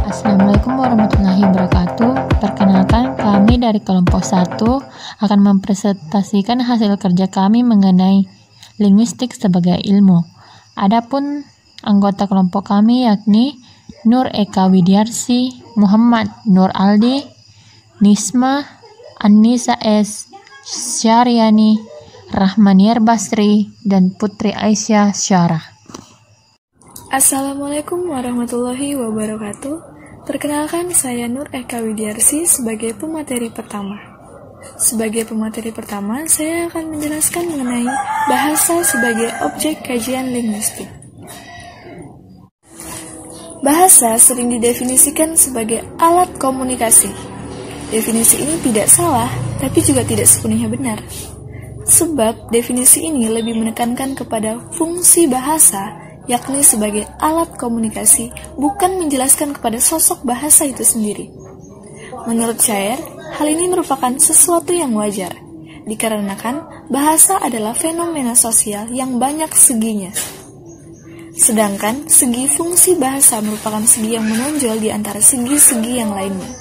Assalamualaikum warahmatullahi wabarakatuh. Perkenalkan, kami dari kelompok 1 akan mempresentasikan hasil kerja kami mengenai linguistik sebagai ilmu. Adapun anggota kelompok kami yakni Nur Eka Widiarsi, Muhammad Nur Aldi, Nisma Annisa S. Syariani, Rahmaniar Basri, dan Putri Aisyah Syarah. Assalamualaikum warahmatullahi wabarakatuh. Perkenalkan, saya Nur Eka Widiarsi sebagai pemateri pertama. Sebagai pemateri pertama, saya akan menjelaskan mengenai bahasa sebagai objek kajian linguistik. Bahasa sering didefinisikan sebagai alat komunikasi. Definisi ini tidak salah, tapi juga tidak sepenuhnya benar. Sebab definisi ini lebih menekankan kepada fungsi bahasa, yakni sebagai alat komunikasi, bukan menjelaskan kepada sosok bahasa itu sendiri. Menurut Shaer, hal ini merupakan sesuatu yang wajar, dikarenakan bahasa adalah fenomena sosial yang banyak seginya. Sedangkan segi fungsi bahasa merupakan segi yang menonjol di antara segi-segi yang lainnya.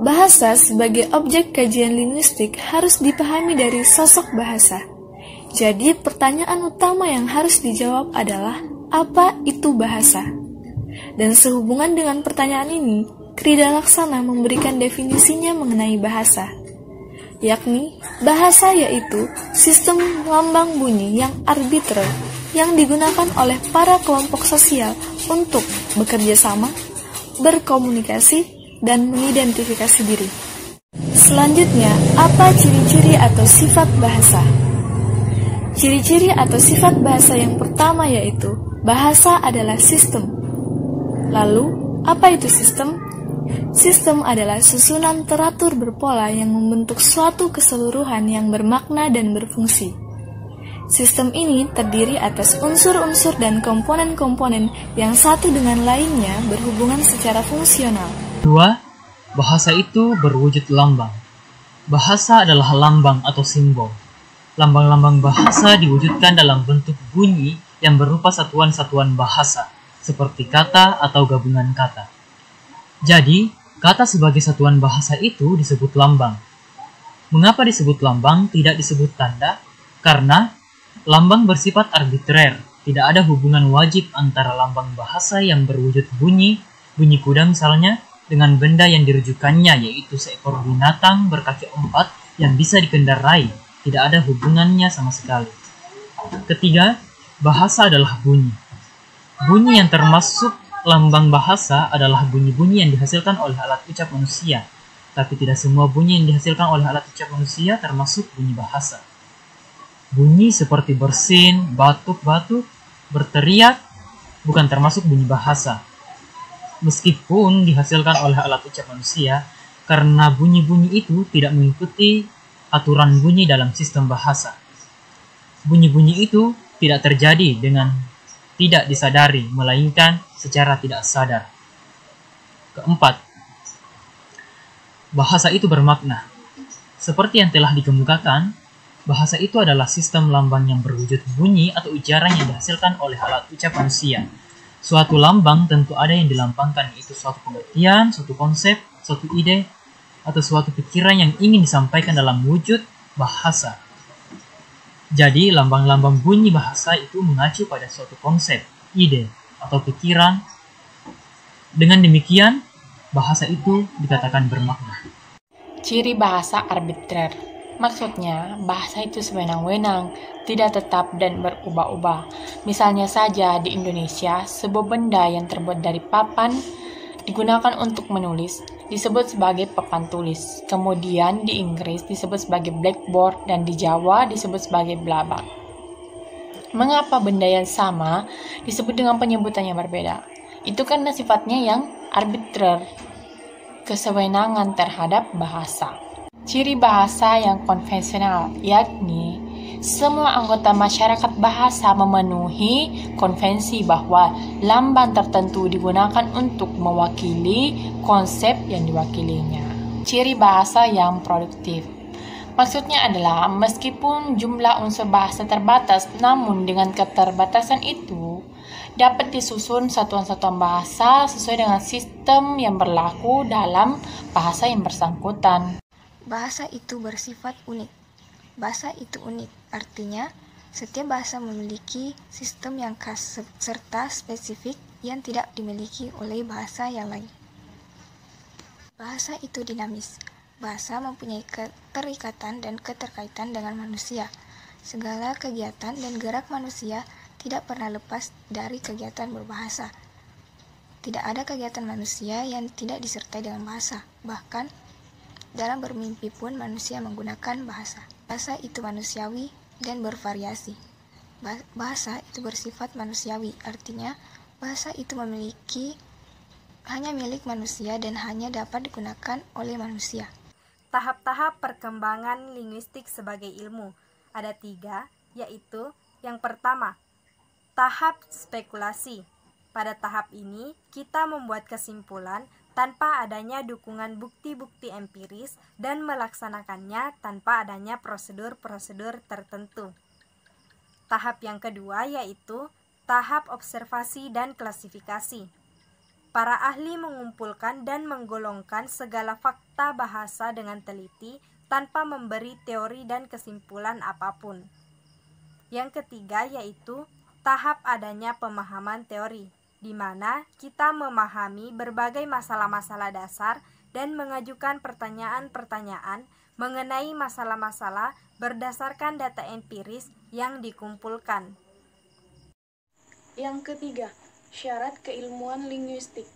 Bahasa sebagai objek kajian linguistik harus dipahami dari sosok bahasa. Jadi pertanyaan utama yang harus dijawab adalah apa itu bahasa? Dan sehubungan dengan pertanyaan ini, Krida Laksana memberikan definisinya mengenai bahasa, yakni bahasa yaitu sistem lambang bunyi yang arbitrer yang digunakan oleh para kelompok sosial untuk bekerja sama, berkomunikasi, dan mengidentifikasi diri. Selanjutnya, apa ciri-ciri atau sifat bahasa? Ciri-ciri atau sifat bahasa yang pertama yaitu bahasa adalah sistem. Lalu, apa itu sistem? Sistem adalah susunan teratur berpola yang membentuk suatu keseluruhan yang bermakna dan berfungsi. Sistem ini terdiri atas unsur-unsur dan komponen-komponen yang satu dengan lainnya berhubungan secara fungsional. 2. Bahasa itu berwujud lambang. Bahasa adalah lambang atau simbol. Lambang-lambang bahasa diwujudkan dalam bentuk bunyi yang berupa satuan-satuan bahasa, seperti kata atau gabungan kata. Jadi, kata sebagai satuan bahasa itu disebut lambang. Mengapa disebut lambang, tidak disebut tanda? Karena lambang bersifat arbitrer, tidak ada hubungan wajib antara lambang bahasa yang berwujud bunyi kuda misalnya, dengan benda yang dirujukannya, yaitu seekor binatang berkaki 4 yang bisa dikendarai. Tidak ada hubungannya sama sekali. Ketiga, bahasa adalah bunyi. Bunyi yang termasuk lambang bahasa adalah bunyi-bunyi yang dihasilkan oleh alat ucap manusia. Tapi tidak semua bunyi yang dihasilkan oleh alat ucap manusia termasuk bunyi bahasa. Bunyi seperti bersin, batuk-batuk, berteriak, bukan termasuk bunyi bahasa. Meskipun dihasilkan oleh alat ucap manusia, karena bunyi-bunyi itu tidak mengikuti aturan bunyi dalam sistem bahasa. Bunyi-bunyi itu tidak terjadi dengan tidak disadari, melainkan secara tidak sadar. Keempat, bahasa itu bermakna. Seperti yang telah dikemukakan, bahasa itu adalah sistem lambang yang berwujud bunyi atau ujaran yang dihasilkan oleh alat ucap manusia. Suatu lambang tentu ada yang dilambangkan, yaitu suatu pengertian, suatu konsep, suatu ide, atau suatu pikiran yang ingin disampaikan dalam wujud bahasa. Jadi, lambang-lambang bunyi bahasa itu mengacu pada suatu konsep, ide, atau pikiran. Dengan demikian, bahasa itu dikatakan bermakna. Ciri bahasa arbitrer. Maksudnya, bahasa itu sewenang-wenang, tidak tetap dan berubah-ubah. Misalnya saja di Indonesia, sebuah benda yang terbuat dari papan digunakan untuk menulis, disebut sebagai papan tulis. Kemudian di Inggris disebut sebagai blackboard dan di Jawa disebut sebagai blabak. Mengapa benda yang sama disebut dengan penyebutan yang berbeda? Itu karena sifatnya yang arbitrer, kesewenangan terhadap bahasa. Ciri bahasa yang konvensional, yakni semua anggota masyarakat bahasa memenuhi konvensi bahwa lambang tertentu digunakan untuk mewakili konsep yang diwakilinya. Ciri bahasa yang produktif. Maksudnya adalah meskipun jumlah unsur bahasa terbatas, namun dengan keterbatasan itu dapat disusun satuan-satuan bahasa sesuai dengan sistem yang berlaku dalam bahasa yang bersangkutan. Bahasa itu bersifat unik. Bahasa itu unik, artinya setiap bahasa memiliki sistem yang khas serta spesifik yang tidak dimiliki oleh bahasa yang lain. Bahasa itu dinamis. Bahasa mempunyai keterikatan dan keterkaitan dengan manusia. Segala kegiatan dan gerak manusia tidak pernah lepas dari kegiatan berbahasa. Tidak ada kegiatan manusia yang tidak disertai dengan bahasa. Bahkan, dalam bermimpi pun manusia menggunakan bahasa. Bahasa itu manusiawi dan bervariasi. Bahasa itu bersifat manusiawi, artinya bahasa itu hanya milik manusia dan hanya dapat digunakan oleh manusia. Tahap-tahap perkembangan linguistik sebagai ilmu ada 3, yaitu yang pertama, tahap spekulasi. Pada tahap ini, kita membuat kesimpulan tanpa adanya dukungan bukti-bukti empiris dan melaksanakannya tanpa adanya prosedur-prosedur tertentu. Tahap yang kedua yaitu tahap observasi dan klasifikasi. Para ahli mengumpulkan dan menggolongkan segala fakta bahasa dengan teliti tanpa memberi teori dan kesimpulan apapun. Yang ketiga yaitu tahap adanya pemahaman teori, di mana kita memahami berbagai masalah-masalah dasar dan mengajukan pertanyaan-pertanyaan mengenai masalah-masalah berdasarkan data empiris yang dikumpulkan. Yang ketiga, syarat keilmuan linguistik.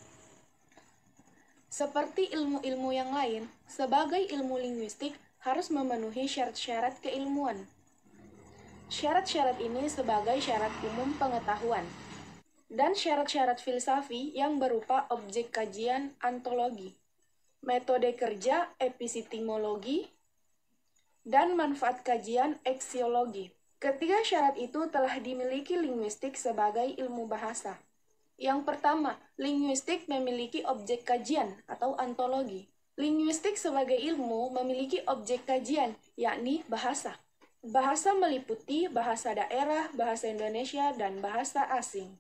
Seperti ilmu-ilmu yang lain, sebagai ilmu linguistik harus memenuhi syarat-syarat keilmuan. Syarat-syarat ini sebagai syarat umum pengetahuan dan syarat-syarat filsafi yang berupa objek kajian ontologi, metode kerja epistemologi, dan manfaat kajian aksiologi. Ketiga syarat itu telah dimiliki linguistik sebagai ilmu bahasa. Yang pertama, linguistik memiliki objek kajian atau ontologi. Linguistik sebagai ilmu memiliki objek kajian, yakni bahasa. Bahasa meliputi bahasa daerah, bahasa Indonesia, dan bahasa asing.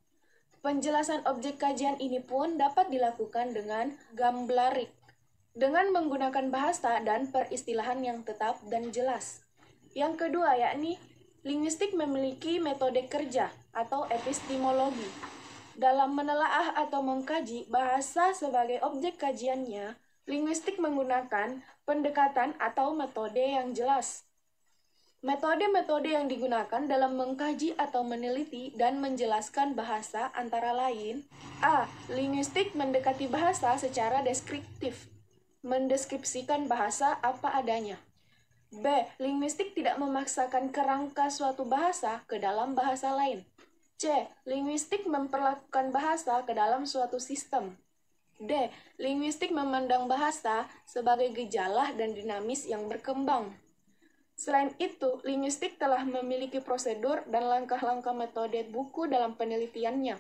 Penjelasan objek kajian ini pun dapat dilakukan dengan gamblarik, dengan menggunakan bahasa dan peristilahan yang tetap dan jelas. Yang kedua, yakni linguistik memiliki metode kerja atau epistemologi. Dalam menelaah atau mengkaji bahasa sebagai objek kajiannya, linguistik menggunakan pendekatan atau metode yang jelas. Metode-metode yang digunakan dalam mengkaji atau meneliti dan menjelaskan bahasa antara lain: A. Linguistik mendekati bahasa secara deskriptif, mendeskripsikan bahasa apa adanya. B. Linguistik tidak memaksakan kerangka suatu bahasa ke dalam bahasa lain. C. Linguistik memperlakukan bahasa ke dalam suatu sistem. D. Linguistik memandang bahasa sebagai gejala dan dinamis yang berkembang. Selain itu, linguistik telah memiliki prosedur dan langkah-langkah metode buku dalam penelitiannya,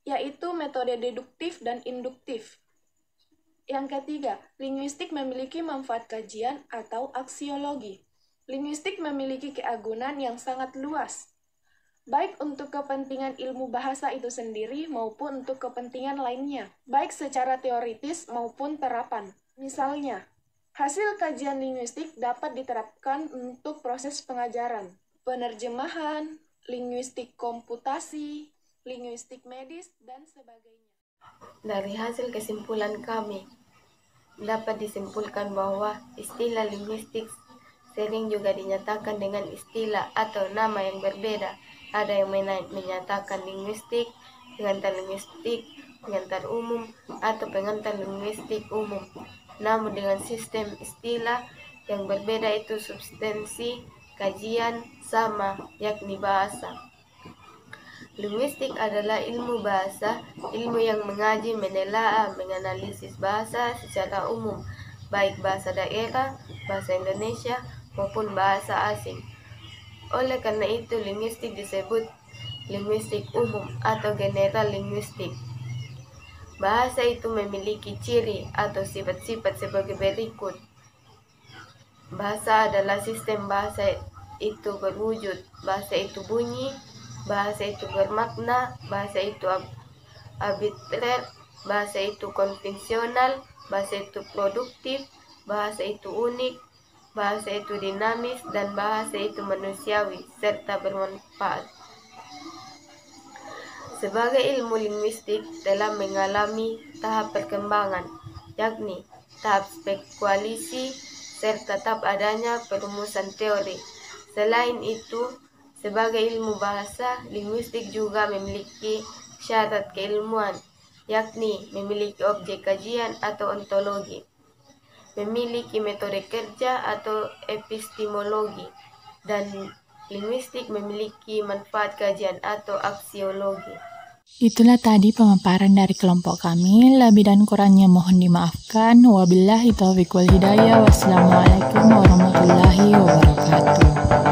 yaitu metode deduktif dan induktif. Yang ketiga, linguistik memiliki manfaat kajian atau aksiologi. Linguistik memiliki keagungan yang sangat luas, baik untuk kepentingan ilmu bahasa itu sendiri maupun untuk kepentingan lainnya, baik secara teoritis maupun terapan. Misalnya, hasil kajian linguistik dapat diterapkan untuk proses pengajaran, penerjemahan, linguistik komputasi, linguistik medis, dan sebagainya. Dari hasil kesimpulan kami, dapat disimpulkan bahwa istilah linguistik sering juga dinyatakan dengan istilah atau nama yang berbeda. Ada yang menyatakan linguistik, pengantar linguistik, pengantar umum, atau pengantar linguistik umum. Namun dengan sistem istilah yang berbeda itu substansi kajian sama, yakni bahasa. Linguistik adalah ilmu bahasa, ilmu yang mengaji, menelaah, menganalisis bahasa secara umum, baik bahasa daerah, bahasa Indonesia, maupun bahasa asing. Oleh karena itu, linguistik disebut linguistik umum atau general linguistik. Bahasa itu memiliki ciri atau sifat-sifat sebagai berikut. Bahasa adalah sistem bahasa itu berwujud. Bahasa itu bunyi, bahasa itu bermakna, bahasa itu arbitrer, bahasa itu konvensional, bahasa itu produktif, bahasa itu unik, bahasa itu dinamis, dan bahasa itu manusiawi serta bermanfaat. Sebagai ilmu linguistik telah mengalami tahap perkembangan, yakni tahap spekulasi serta tahap adanya perumusan teori. Selain itu, sebagai ilmu bahasa, linguistik juga memiliki syarat keilmuan, yakni memiliki objek kajian atau ontologi, memiliki metode kerja atau epistemologi, dan linguistik memiliki manfaat kajian atau aksiologi. Itulah tadi pemaparan dari kelompok kami. Lebih dan kurangnya mohon dimaafkan. Wabillahi taufiq wal hidayah. Wassalamualaikum warahmatullahi wabarakatuh.